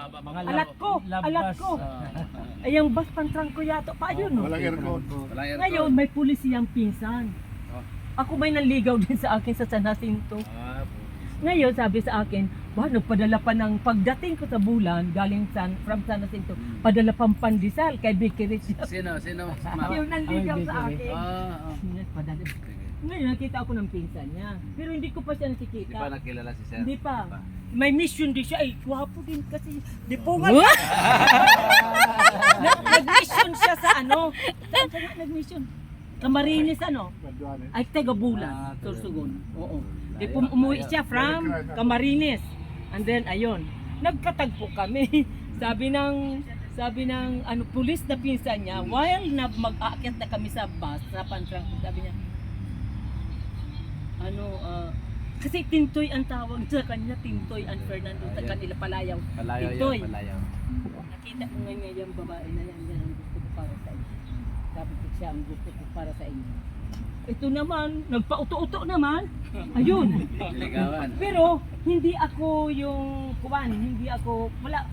Alat ko. Ay, yung bus pantrang ko yato pa yun, no? Walang aircon. Ngayon, may pulis siyang pinsan. Ako may nanligaw din sa akin sa San Jacinto. Ngayon, sabi sa akin, nagpadala pa ng pagdating ko sa Bulan, galing from San Jacinto, padala pang pandesal kay Vicky Rich. Sino? Yung nanligaw sa akin. Ah. Ngayon, nakita ako ng pinsan niya. Pero hindi ko pa siya nakikita. Di pa nakilala si Sir? Hindi pa. May mission din siya. Ay, gwapo din kasi. Di po nga. Nag-mission siya sa ano. Saan siya nag-mission? Camarines ano? Ay, taga Bulan. Sorsogon. Oo. Di po umuwi siya from Camarines. And then, ayun. Nagkatagpo kami. Sabi ng pulis na pinsan niya, while mag-aakyat na kami sa bus, sa Pantrang, sabi niya, kasi Tintoy ang tawag sa kanya, Tintoy and Fernando sa kanila, Palayaw. Tintoy. Palayaw. Nakita ko ngayon yung babae na yan ang gusto ko para sa inyo. Sabi ko siya ang gusto ko para sa inyo. Ito naman, nagpauto-uto naman. Ayun. Ligawan. Pero hindi ako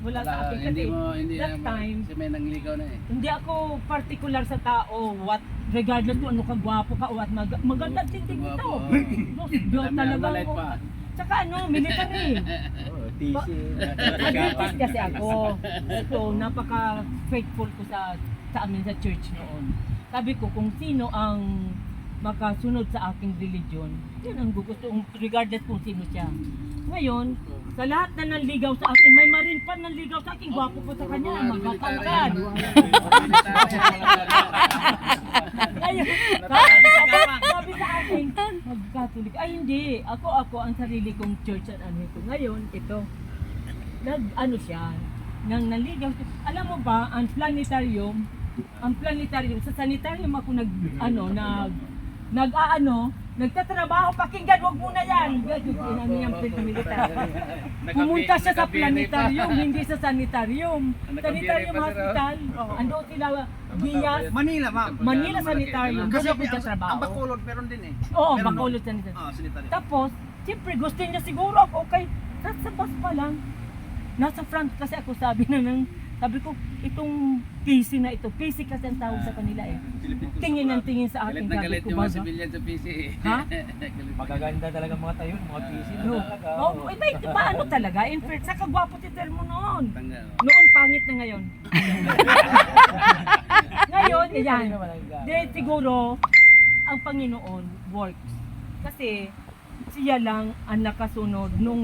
wala sa akin kasi Hindi that time, kasi may nangligaw na eh. hindi ako particular sa tao, regardless kung ano ka, gwapo ka o at maganda tingting ito. Diyos talaga Maliit ako. pa. Tsaka military. Adventist kasi ako. So, napaka-faithful ko sa amin sa church noon. Sabi ko, kung sino ang makasunod sa aking religion, yun ang gusto, regardless kung sino siya. Ngayon, sa lahat na nanligaw sa akin, may marin pa nanligaw sa akin, gwapo pa sa kanya, magkakangkan. Ayun, sabi sa akin, mag-Catholic. Ay hindi, ako ang sarili kong church at ano ito. Ngayon, ito, nang nanligaw siya. Alam mo ba, ang planetarium, sa sanitarium ako nagtatrabaho, pakinggan, wag muna yan. Ano yung militar. Pumunta siya sa planetarium, hindi sa sanitarium. Sanitarium hospital, ando sila, Gias. Manila, ma'am. Manila Sanitarium. Kasi Doon ako nagtatrabaho. ang Bacolod meron din eh. Oo, Meron Bacolod doon. Sanitarium. Sanitary. Tapos, siyempre gusto niya siguro ako, okay, nasa bus pa lang. Nasa front kasi ako sabi ko, itong PC na ito, PC kasi ang tawag sa kanila eh. Tingin ng tingin sa akin, Galit na sabi galit ko, yung mga baga. civilian sa PC eh. Ha? Magaganda talaga mga tayo, mga PC na No. talaga. Oh, iba ito pa ano talaga, in fact, sa kagwapo si Tel mo noon. Tanggal. Noon, pangit na ngayon. Ngayon, yan. Di siguro, ang Panginoon works. Kasi, siya lang ang nakasunod nung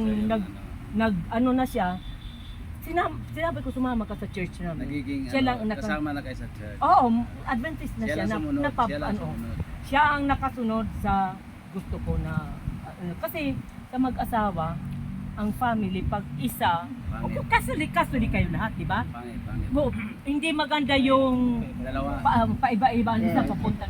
ano na siya. Sinabi ko sumama ka sa church namin. Nagiging Siya lang ang kasama na kayo sa church. Oo, Adventist na Siya siya. lang sumunod. Siya ang nakasunod sa gusto ko na kasi sa mag-asawa, ang family pag isa, Pangit. kasuli kayo lahat, di ba? Pangit. Hindi maganda yung Dalawa. paiba-iba ang isa papunta